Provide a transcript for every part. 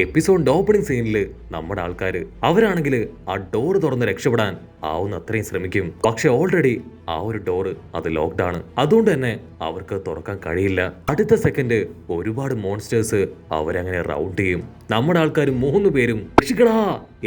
എപ്പിസോഡിന്റെ opening സീനിൽ നമ്മുടെ ആൾക്കാര് അവരാണെങ്കിൽ ആ ഡോർ തുറന്ന് രക്ഷപ്പെടാൻ ആവുന്ന അത്രയും ശ്രമിക്കും. പക്ഷെ ഓൾറെഡി ആ ഒരു ഡോറ് അത് ലോക്ക്ഡ് ആണ്. അതുകൊണ്ട് തന്നെ അവർക്ക് തുറക്കാൻ കഴിയില്ല. അടുത്ത സെക്കൻഡ് ഒരുപാട് മോൺസ്റ്റേഴ്സ് അവരങ്ങനെ റൗണ്ട് ചെയ്യും. നമ്മുടെ ആൾക്കാർ 3 പേരും രക്ഷിക്കടാ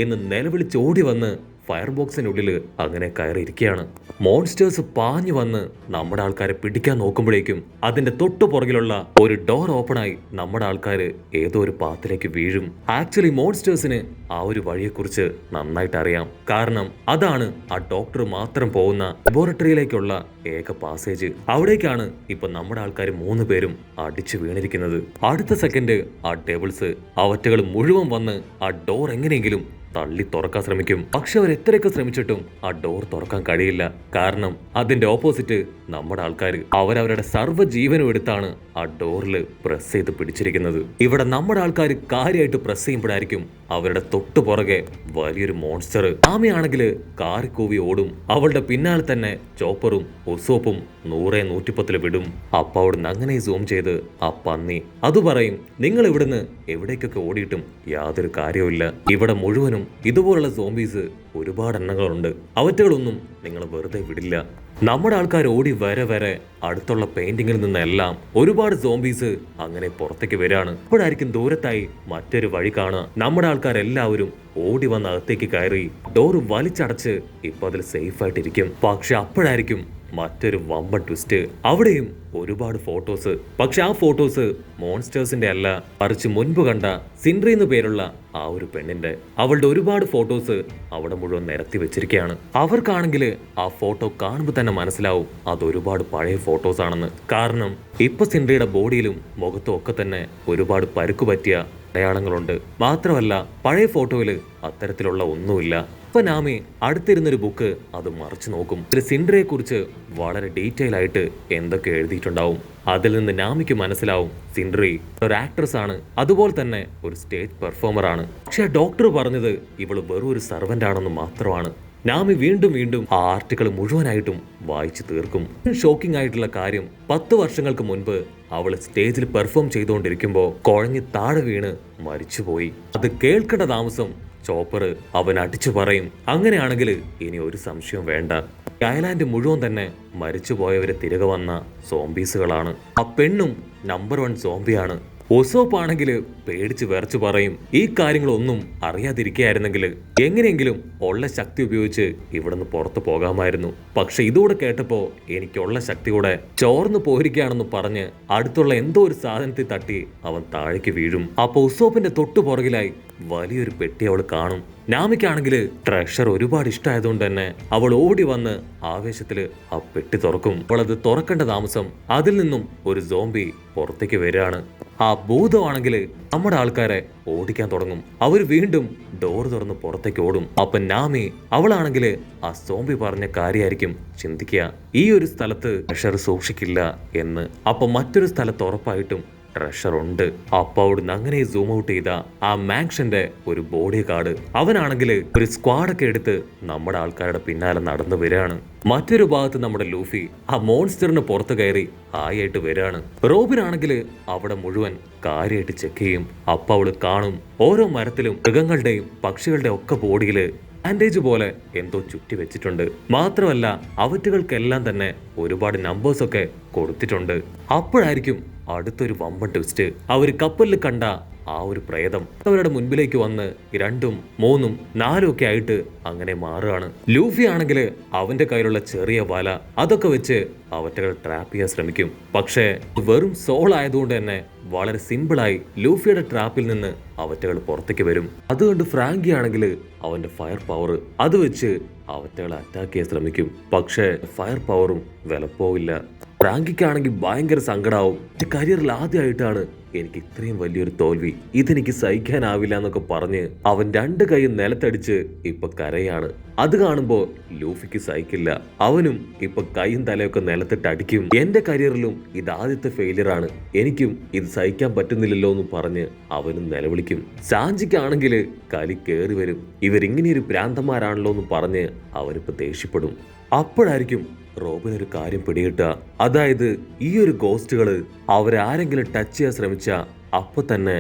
എന്ന് നിലവിളിച്ച് ഓടി വന്ന് ഫയർ ബോക്സിനുള്ളിൽ അങ്ങനെ കയറിയിരിക്കുകയാണ്. മോൺസ്റ്റേഴ്സ് പാഞ്ഞു വന്ന് നമ്മുടെ ആൾക്കാരെ പിടിക്കാൻ നോക്കുമ്പോഴേക്കും അതിന്റെ തൊട്ടു പുറകിലുള്ള ഒരു ഡോർ ഓപ്പണായി നമ്മുടെ ആൾക്കാര് ഏതോ ഒരു പാത്തിലേക്ക് വീഴും. ആക്ച്വലി മോൺസ്റ്റേഴ്സിന് ആ ഒരു വഴിയെക്കുറിച്ച് നന്നായിട്ട് അറിയാം. കാരണം അതാണ് ആ ഡോക്ടർ മാത്രം പോകുന്ന ലബോറട്ടറിയിലേക്കുള്ള ഏക പാസേജ്. അവിടേക്കാണ് ഇപ്പൊ നമ്മുടെ ആൾക്കാർ 3 പേരും അടിച്ചു വീണിരിക്കുന്നത്. അടുത്ത സെക്കൻഡ് ആ ഡെവിൾസ് അവറ്റകൾ മുഴുവൻ വന്ന് ആ ഡോർ എങ്ങനെയെങ്കിലും തള്ളി തുറക്കാൻ ശ്രമിക്കും. പക്ഷെ അവർ എത്രയൊക്കെ ശ്രമിച്ചിട്ടും ആ ഡോർ തുറക്കാൻ കഴിയില്ല. കാരണം അതിന്റെ ഓപ്പോസിറ്റ് നമ്മുടെ ആൾക്കാർ അവരവരുടെ സർവ്വ ജീവനും എടുത്താണ് ആ ഡോറിൽ പ്രസ് ചെയ്ത് പിടിച്ചിരിക്കുന്നത്. ഇവിടെ നമ്മുടെ ആൾക്കാർ കാര്യമായിട്ട് പ്രസ് ചെയ്യുമ്പോഴായിരിക്കും അവരുടെ തൊട്ടു പുറകെ വലിയൊരു മോൺസ്റ്റർ. ആമയാണെങ്കിൽ കാറിക്കൂവി ഓടും. അവളുടെ പിന്നാലെ തന്നെ ചോപ്പറും ഉസോപ്പും 100-110 വിടും. അപ്പൊ അവിടുന്ന് അങ്ങനെ സൂം ചെയ്ത് ആ പന്നി അത് പറയും, നിങ്ങൾ ഇവിടുന്ന് എവിടേക്കൊക്കെ ഓടിയിട്ടും യാതൊരു കാര്യവുമില്ല. ഇവിടെ മുഴുവനും ഇതുപോലുള്ള സോംബീസ് ഒരുപാട് എണ്ണങ്ങളുണ്ട്. അവറ്റകളൊന്നും നിങ്ങൾ വെറുതെ വിടില്ല. നമ്മുടെ ആൾക്കാർ ഓടി വരെ അടുത്തുള്ള പെയിന്റിങ്ങിൽ നിന്നെല്ലാം ഒരുപാട് സോംബീസ് അങ്ങനെ പുറത്തേക്ക് വരികയാണ്. അപ്പോഴായിരിക്കും ദൂരത്തായി മറ്റൊരു വഴി കാണുക. നമ്മുടെ ആൾക്കാരെല്ലാവരും ഓടി വന്ന് അകത്തേക്ക് കയറി ഡോർ വലിച്ചടച്ച് ഇപ്പൊ അതിൽ സേഫ് ആയിട്ടിരിക്കും. പക്ഷെ അപ്പോഴായിരിക്കും മറ്റൊരു വമ്പൻ ട്വിസ്റ്റ്. അവിടെയും ഒരുപാട് ഫോട്ടോസ്. പക്ഷെ ആ ഫോട്ടോസ് മോൺസ്റ്റേഴ്സിന്റെ അല്ല, മറിച്ച് മുൻപ് കണ്ട സിൻഡ്രി എന്ന് പേരുള്ള ആ ഒരു പെണ്ണിന്റെ. അവളുടെ ഒരുപാട് ഫോട്ടോസ് അവിടെ മുഴുവൻ നിരത്തി വെച്ചിരിക്കുകയാണ്. അവർക്കാണെങ്കിൽ ആ ഫോട്ടോ കാണുമ്പോൾ തന്നെ മനസ്സിലാവും അത് ഒരുപാട് പഴയ ഫോട്ടോസ് ആണെന്ന്. കാരണം ഇപ്പൊ സിൻഡ്രിയുടെ ബോഡിയിലും മുഖത്തും ഒക്കെ തന്നെ ഒരുപാട് പരുക്കു പറ്റിയ അടയാളങ്ങളുണ്ട്. മാത്രമല്ല പഴയ ഫോട്ടോയില് അത്തരത്തിലുള്ള ഒന്നുമില്ല. ഇപ്പൊ നാമി അടുത്തിരുന്നൊരു ബുക്ക് അത് മറിച്ചു നോക്കും. സിൻഡ്രയെ കുറിച്ച് വളരെ ഡീറ്റെയിൽ ആയിട്ട് എന്തൊക്കെ എഴുതിയിട്ടുണ്ടാവും. അതിൽ നിന്ന് നാമിക്ക് മനസ്സിലാവും സിൻഡ്രി ഒരു ആക്ട്രസ് ആണ്, അതുപോലെ തന്നെ ഒരു സ്റ്റേജ് പെർഫോമർ ആണ്. പക്ഷെ ഡോക്ടർ പറഞ്ഞത് ഇവള് വെറും ഒരു സർവന്റ് ആണെന്ന് മാത്രമാണ്. നാമി വീണ്ടും ആ ആർട്ടിക്കിൾ മുഴുവനായിട്ടും വായിച്ചു തീർക്കും. ഷോക്കിംഗ് ആയിട്ടുള്ള കാര്യം, 10 വർഷങ്ങൾക്ക് മുൻപ് അവള് സ്റ്റേജിൽ പെർഫോം ചെയ്തുകൊണ്ടിരിക്കുമ്പോ കുഴഞ്ഞ് താഴെ വീണ് മരിച്ചുപോയി. അത് കേൾക്കേണ്ട താമസം ചോപ്പർ അവൻ അടിച്ചു പറയും, അങ്ങനെയാണെങ്കിൽ ഇനി ഒരു സംശയം വേണ്ട, ഐലാൻഡ് മുഴുവൻ തന്നെ മരിച്ചുപോയവരെ തിരികെ വന്ന സോംബീസുകളാണ്. ആ പെണ്ണും നമ്പർ 1 സോംബിയാണ്. ഒസോപ്പ് ആണെങ്കിൽ പേടിച്ച് വിറച്ചു പറയും, ഈ കാര്യങ്ങളൊന്നും അറിയാതിരിക്കുകയായിരുന്നെങ്കിൽ എങ്ങനെയെങ്കിലും ഉള്ള ശക്തി ഉപയോഗിച്ച് ഇവിടുന്ന് പുറത്തു പോകാമായിരുന്നു. പക്ഷെ ഇതുകൂടെ കേട്ടപ്പോ എനിക്കുള്ള ശക്തി കൂടെ ചോർന്നു പോയിരിക്കുകയാണെന്ന് പറഞ്ഞ് അടുത്തുള്ള എന്തോ ഒരു സാധനത്തിൽ തട്ടി അവൻ താഴേക്ക് വീഴും. അപ്പൊ ഒസോപ്പിന്റെ തൊട്ടു പുറകിലായി വലിയൊരു പെട്ടി അവൾ കാണും. നാമിക്കാണെങ്കിൽ ട്രഷർ ഒരുപാട് ഇഷ്ടമായതുകൊണ്ട് തന്നെ അവൾ ഓടി വന്ന് ആവേശത്തില് ആ പെട്ടി തുറക്കും. അവൾ അത് തുറക്കേണ്ട താമസം അതിൽ നിന്നും ഒരു സോംബി പുറത്തേക്ക് വരികയാണ്. ആ ഭൂതമാണെങ്കിൽ നമ്മുടെ ആൾക്കാരെ ഓടിക്കാൻ തുടങ്ങും. അവർ വീണ്ടും ഡോർ തുറന്ന് പുറത്തേക്ക് ഓടും. അപ്പൊ നാമി അവളാണെങ്കിൽ ആ സോംബി പറഞ്ഞ കാര്യമായിരിക്കും ചിന്തിക്കുക, ഈ ഒരു സ്ഥലത്ത് ട്രഷർ സൂക്ഷിക്കില്ല എന്ന്. അപ്പൊ മറ്റൊരു സ്ഥലത്ത് ഉറപ്പായിട്ടും ട്രഷർ ഉണ്ട്. അപ്പൊ അവിടുന്ന് അങ്ങനെ സൂം ഔട്ട് ചെയ്ത ആ മാൻഷന്റെ ഒരു ബോഡി ഗാർഡ് അവനാണെങ്കിൽ ഒരു സ്ക്വാഡൊക്കെ എടുത്ത് നമ്മുടെ ആൾക്കാരുടെ പിന്നാലെ നടന്നു വരികയാണ്. മറ്റൊരു ഭാഗത്ത് നമ്മുടെ ലൂഫി ആ മോൺസ്റ്ററിന് പുറത്ത് കയറി ആയിട്ട് വരികയാണ്. റോബിനാണെങ്കിൽ അവിടെ മുഴുവൻ കാര്യമായിട്ട് ചെക്ക് ചെയ്യും. അപ്പൊ അവള് കാണും ഓരോ മരത്തിലും മൃഗങ്ങളുടെയും പക്ഷികളുടെയും ഒക്കെ ബോഡിയില് ബാൻഡേജ് പോലെ എന്തോ ചുറ്റി വെച്ചിട്ടുണ്ട്. മാത്രമല്ല അവറ്റുകൾക്കെല്ലാം തന്നെ ഒരുപാട് നമ്പേഴ്സ് ഒക്കെ കൊടുത്തിട്ടുണ്ട്. അപ്പോഴായിരിക്കും അടുത്തൊരു വമ്പൻ ട്വിസ്റ്റ്. അവര് കപ്പലിൽ കണ്ട ആ ഒരു പ്രേതം അവരുടെ മുൻപിലേക്ക് വന്ന് 2ഉം 3ഉം 4ഉം ഒക്കെ ആയിട്ട് അങ്ങനെ മാറുകയാണ്. ലൂഫി ആണെങ്കിൽ അവന്റെ കയ്യിലുള്ള ചെറിയ വല അതൊക്കെ വെച്ച് അവറ്റകൾ ട്രാപ്പ് ചെയ്യാൻ ശ്രമിക്കും. പക്ഷേ വെറും സോൾ ആയതുകൊണ്ട് തന്നെ വളരെ സിമ്പിളായി ലൂഫിയുടെ ട്രാപ്പിൽ നിന്ന് അവറ്റകൾ പുറത്തേക്ക് വരും. അതുകൊണ്ട് ഫ്രാങ്കി ആണെങ്കിൽ അവന്റെ ഫയർ പവർ അത് വെച്ച് അവറ്റകളെ അറ്റാക്ക് ചെയ്യാൻ ശ്രമിക്കും. പക്ഷേ ഫയർ പവറും വിലപ്പോവില്ല. ഫ്രാങ്കിക്കാണെങ്കിൽ ഭയങ്കര സങ്കടാവും. എന്റെ കരിയറിൽ ആദ്യമായിട്ടാണ് എനിക്ക് ഇത്രയും വലിയൊരു തോൽവി, ഇതെനിക്ക് സഹിക്കാനാവില്ല എന്നൊക്കെ പറഞ്ഞ് അവൻ 2 കൈയും നിലത്തടിച്ച് ഇപ്പൊ കരയാണ്. അത് കാണുമ്പോ ലൂഫിക്ക് സഹിക്കില്ല. അവനും ഇപ്പൊ കൈയും തലയൊക്കെ നിലത്തിട്ട് അടിക്കും. എന്റെ കരിയറിലും ഇത് ആദ്യത്തെ ഫെയിലിയർ ആണ്, എനിക്കും ഇത് സഹിക്കാൻ പറ്റുന്നില്ലല്ലോ എന്ന് പറഞ്ഞ് അവനും നിലവിളിക്കും. സാഞ്ചിക്കാണെങ്കിൽ കലി കേറി വരും. ഇവരിങ്ങനെയൊരു പ്രാന്തന്മാരാണല്ലോ എന്ന് പറഞ്ഞ് അവനിപ്പോ ദേഷ്യപ്പെടും. അപ്പോഴായിരിക്കും റോബിനൊരു കാര്യം പിടികിട്ടുക. അതായത് ഈ ഒരു ഗോസ്റ്റുകള് അവരെ ആരെങ്കിലും ടച്ച് ചെയ്യാൻ ശ്രമിച്ച അപ്പൊ തന്നെ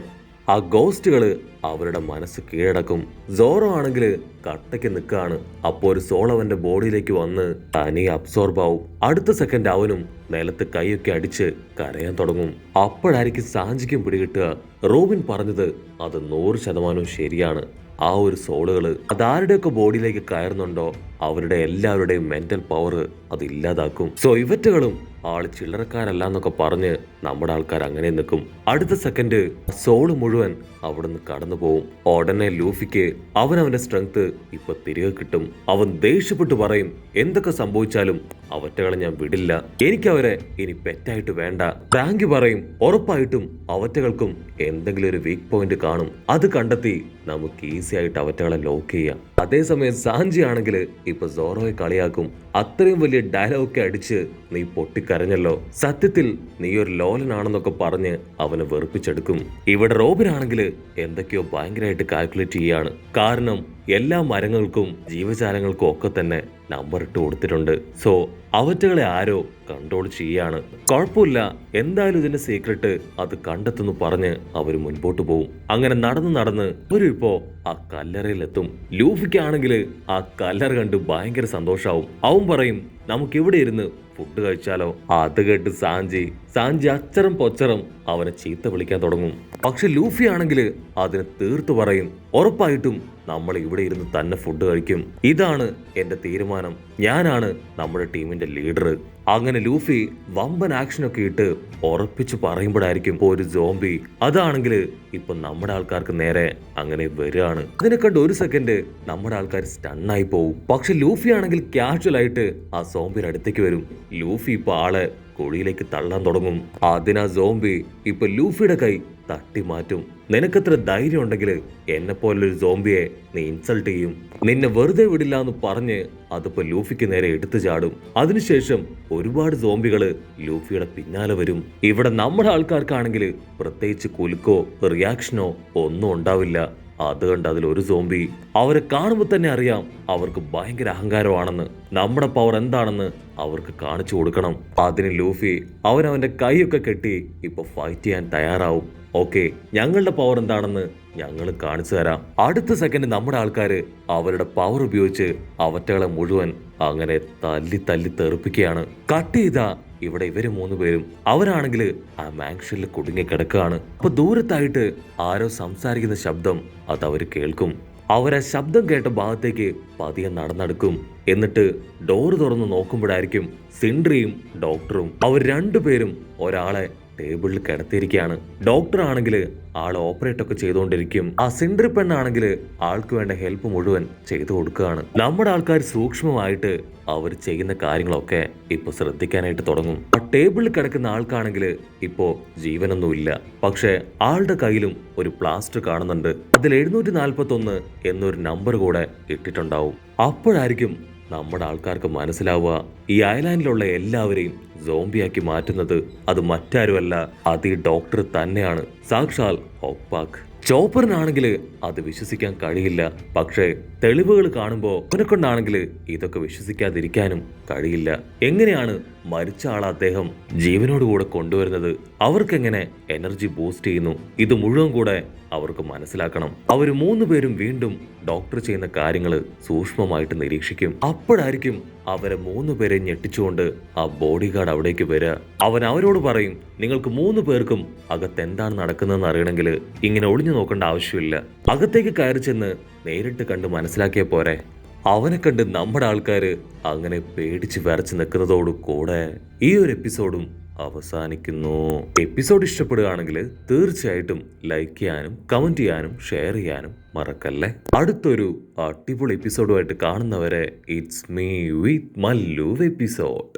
ആ ഗോസ്റ്റുകള് അവരുടെ മനസ്സ് കീഴടക്കും. സോറോ ആണെങ്കിൽ കട്ടയ്ക്ക് നിൽക്കാണ്. അപ്പോ ഒരു സോൾ അവന്റെ ബോഡിയിലേക്ക് വന്ന് തനി അബ്സോർബ് ആവും. അടുത്ത സെക്കൻഡ് അവനും നിലത്ത് കൈയൊക്കെ അടിച്ച് കരയാൻ തുടങ്ങും. അപ്പോഴായിരിക്കും സാഞ്ചിക്കും പിടികിട്ടുക റോബിൻ പറഞ്ഞത് അത് 100% ശരിയാണ്. ആ ഒരു സോളുകള് അതാരുടെയൊക്കെ ബോഡിയിലേക്ക് കയറുന്നുണ്ടോ അവരുടെ എല്ലാവരുടെയും മെന്റൽ പവർ അത് ഇല്ലാതാക്കും. സോ ഇവറ്റകളും ആള് ചില്ലറക്കാരല്ല എന്നൊക്കെ പറഞ്ഞ് നമ്മുടെ ആൾക്കാർ അങ്ങനെ നിൽക്കും. അടുത്ത സെക്കൻഡ് സോള് മുഴുവൻ അവിടുന്ന് കടന്നു പോവും. ഉടനെ ലൂഫിക്ക് അവനവന്റെ സ്ട്രെങ്ത് ഇപ്പൊ തിരികെ കിട്ടും. അവൻ ദേഷ്യപ്പെട്ട് പറയും, എന്തൊക്കെ സംഭവിച്ചാലും അവറ്റകളെ ഞാൻ വിടില്ല, എനിക്കവരെ ഇനി പെറ്റായിട്ട് വേണ്ട. ഫ്രാങ്കി പറയും, ഉറപ്പായിട്ടും അവറ്റകൾക്കും എന്തെങ്കിലും ഒരു വീക്ക് പോയിന്റ് കാണും, അത് കണ്ടെത്തി നമുക്ക് ഈസി ആയിട്ട് അവറ്റകളെ ലോക്ക് ചെയ്യാം. അതേസമയം സാഞ്ചി ആണെങ്കിൽ ഇപ്പൊ സോറോയെ കളിയാക്കും. അത്രയും വലിയ ഡയലോഗൊക്കെ അടിച്ച് നീ പൊട്ടിക്കരഞ്ഞല്ലോ, സത്യത്തിൽ നീ ഒരു ലോലനാണെന്നൊക്കെ പറഞ്ഞ് അവനെ വെറുപ്പിച്ചെടുക്കും. ഇവിടെ റോബിനാണെങ്കിൽ എന്തൊക്കെയോ ഭയങ്കരമായിട്ട് കാൽക്കുലേറ്റ് ചെയ്യാണ്. കാരണം എല്ലാ മരങ്ങൾക്കും ജീവജാലങ്ങൾക്കും ഒക്കെ തന്നെ നമ്പർ ഇട്ട് കൊടുത്തിട്ടുണ്ട്. സോ അവറ്റകളെ ആരോ കൺട്രോൾ ചെയ്യാണ്. കുഴപ്പമില്ല, എന്തായാലും ഇതിന്റെ സീക്രട്ട് അത് കണ്ടെത്തുന്നു പറഞ്ഞ് അവര് മുൻപോട്ട് പോകും. അങ്ങനെ നടന്ന് ഒരു ഇപ്പോ ആ കല്ലറയിലെത്തും. ലൂഫിക്കാണെങ്കിൽ ആ കല്ലറ കണ്ട് ഭയങ്കര സന്തോഷാവും. അവൻ പറയും, നമുക്ക് ഇവിടെ ഇരുന്ന് ഫുഡ് കഴിച്ചാലോ. അത് കേട്ട് സാഞ്ചി അച്ചരം പൊച്ചറം അവനെ ചീത്ത വിളിക്കാൻ തുടങ്ങും. പക്ഷെ ലൂഫി ആണെങ്കിൽ അതിന് തീർത്തു പറയും, ഉറപ്പായിട്ടും നമ്മൾ ഇവിടെ ഇരുന്ന് തന്നെ ഫുഡ് കഴിക്കും, ഇതാണ് എന്റെ തീരുമാനം, ഞാനാണ് നമ്മുടെ ടീമിന്റെ ലീഡർ. അങ്ങനെ ലൂഫി വമ്പൻ ആക്ഷനൊക്കെ ഇട്ട് ഉറപ്പിച്ചു പറയുമ്പോഴായിരിക്കും ഒരു സോംബി അതാണെങ്കിൽ ഇപ്പൊ നമ്മുടെ ആൾക്കാർക്ക് നേരെ അങ്ങനെ വരികയാണ്. അതിനെ കണ്ട് ഒരു സെക്കൻഡ് നമ്മുടെ ആൾക്കാർ സ്റ്റണ്ണായി പോവും. പക്ഷെ ലൂഫി ആണെങ്കിൽ കാഷ്വൽ ആയിട്ട് ആ സോംബിയുടെ അടുത്തേക്ക് വരും. ലൂഫി ഇപ്പൊ ആളെ കുഴിയിലേക്ക് തള്ളാൻ തുടങ്ങും. അതിനാ സോംബി ഇപ്പൊ ലൂഫിയുടെ കൈ തട്ടി മാറ്റും. നിനക്കത്ര ധൈര്യം ഉണ്ടെങ്കിൽ എന്നെ പോലൊരു സോംബിയെ നീ ഇൻസൾട്ട് ചെയ്യും, നിന്നെ വെറുതെ വിടില്ല എന്ന് പറഞ്ഞ് അതിപ്പോ ലൂഫിക്ക് നേരെ എടുത്തു ചാടും. അതിനുശേഷം ഒരുപാട് സോംബികള് ലൂഫിയുടെ പിന്നാലെ വരും. ഇവിടെ നമ്മുടെ ആൾക്കാർക്കാണെങ്കിൽ പ്രത്യേകിച്ച് കുലുക്കോ റിയാക്ഷനോ ഒന്നും ഉണ്ടാവില്ല. അതുകൊണ്ട് അതിലൊരു സോംബി അവരെ കാണുമ്പോൾ തന്നെ അറിയാം അവർക്ക് ഭയങ്കര അഹങ്കാരമാണെന്ന്. നമ്മുടെ പവർ എന്താണെന്ന് അവർക്ക് കാണിച്ചു കൊടുക്കണം. അതിന് ലൂഫി അവനവന്റെ കൈയൊക്കെ കെട്ടി ഇപ്പൊ ഫൈറ്റ് ചെയ്യാൻ തയ്യാറാവും. ഓക്കെ, ഞങ്ങളുടെ പവർ എന്താണെന്ന് ഞങ്ങൾ കാണിച്ചു തരാം. അടുത്ത സെക്കൻഡ് നമ്മുടെ ആൾക്കാര് അവരുടെ പവർ ഉപയോഗിച്ച് അവറ്റകളെ മുഴുവൻ അങ്ങനെ തല്ലി തെറിപ്പിക്കുകയാണ്. കട്ട് ചെയ്താ ഇവിടെ ഇവര് 3 പേരും അവരാണെങ്കിൽ ആ മാൻഷനിൽ കുടുങ്ങി കിടക്കുകയാണ്. അപ്പൊ ദൂരത്തായിട്ട് ആരോ സംസാരിക്കുന്ന ശബ്ദം അത് അവര് കേൾക്കും. അവരാ ശബ്ദം കേട്ട ഭാഗത്തേക്ക് പതിയെ നടന്നെടുക്കും. എന്നിട്ട് ഡോറ് തുറന്ന് നോക്കുമ്പോഴായിരിക്കും സിൻഡ്രിയും ഡോക്ടറും അവർ 2 പേരും ഒരാളെ ടേബിളിൽ കിടത്തിയിരിക്കുകയാണ്. ഡോക്ടർ ആണെങ്കിൽ ആൾ ഓപ്പറേറ്റ് ഒക്കെ ചെയ്തുകൊണ്ടിരിക്കും. ആ സിൻഡ്രി പെണ്ണാണെങ്കിൽ ആൾക്ക് വേണ്ട ഹെൽപ്പ് മുഴുവൻ ചെയ്തു കൊടുക്കുകയാണ്. നമ്മുടെ ആൾക്കാർ സൂക്ഷ്മമായിട്ട് അവർ ചെയ്യുന്ന കാര്യങ്ങളൊക്കെ ഇപ്പൊ ശ്രദ്ധിക്കാനായിട്ട് തുടങ്ങും. ആ ടേബിളിൽ കിടക്കുന്ന ആൾക്കാണെങ്കിൽ ഇപ്പോ ജീവനൊന്നുമില്ല. പക്ഷെ ആളുടെ കയ്യിലും ഒരു പ്ലാസ്റ്റർ കാണുന്നുണ്ട്. അതിൽ 741 എന്നൊരു നമ്പർ കൂടെ ഇട്ടിട്ടുണ്ടാവും. അപ്പോഴായിരിക്കും നമ്മുടെ ആൾക്കാർക്ക് മനസ്സിലാവുക ഈ ഐലാൻഡിലുള്ള എല്ലാവരെയും സോംബിയാക്കി മാറ്റുന്നത് അത് മറ്റാരുമല്ല, അത് ഈ ഡോക്ടർ തന്നെയാണ്, സാക്ഷാൽ ഹോക്പാക്ക്. ചോപ്പറിനാണെങ്കിൽ അത് വിശ്വസിക്കാൻ കഴിയില്ല. പക്ഷേ തെളിവുകൾ കാണുമ്പോൾ അവനെക്കൊണ്ടാണെങ്കിൽ ഇതൊക്കെ വിശ്വസിക്കാതിരിക്കാനും കഴിയില്ല. എങ്ങനെയാണ് മരിച്ച ആളെ അദ്ദേഹം ജീവനോടുകൂടെ കൊണ്ടുവരുന്നത്? അവർക്കെങ്ങനെ എനർജി ബൂസ്റ്റ് ചെയ്യുന്നു? ഇത് മുഴുവൻ കൂടെ അവർക്ക് മനസ്സിലാക്കണം. അവർ 3 പേരും വീണ്ടും ഡോക്ടർ ചെയ്യുന്ന കാര്യങ്ങൾ സൂക്ഷ്മമായിട്ട് നിരീക്ഷിക്കും. അപ്പോഴായിരിക്കും അവരെ 3 പേരെ ഞെട്ടിച്ചുകൊണ്ട് ആ ബോഡി ഗാർഡ് അവിടേക്ക് വരിക. അവൻ അവരോട് പറയും, നിങ്ങൾക്ക് 3 പേർക്കും അകത്ത് എന്താണ് നടക്കുന്നതെന്ന് അറിയണമെങ്കിൽ ഇങ്ങനെ ഒളിഞ്ഞു നോക്കേണ്ട ആവശ്യമില്ല, അകത്തേക്ക് കയറി ചെന്ന് നേരിട്ട് കണ്ട് മനസ്സിലാക്കിയ പോരെ. അവനെ കണ്ട് നമ്മുടെ ആൾക്കാര് അങ്ങനെ പേടിച്ച് വിറച്ച് നിൽക്കുന്നതോടു കൂടെ ഈ ഒരു എപ്പിസോഡും അവസാനിക്കുന്നു. എപ്പിസോഡ് ഇഷ്ടപ്പെടുകയാണെങ്കിൽ തീർച്ചയായിട്ടും ലൈക്ക് ചെയ്യാനും കമന്റ് ചെയ്യാനും ഷെയർ ചെയ്യാനും മറക്കല്ലേ. അടുത്തൊരു അടിപൊളി എപ്പിസോഡുമായിട്ട് കാണുന്നവരെ it's me with Mallu episode.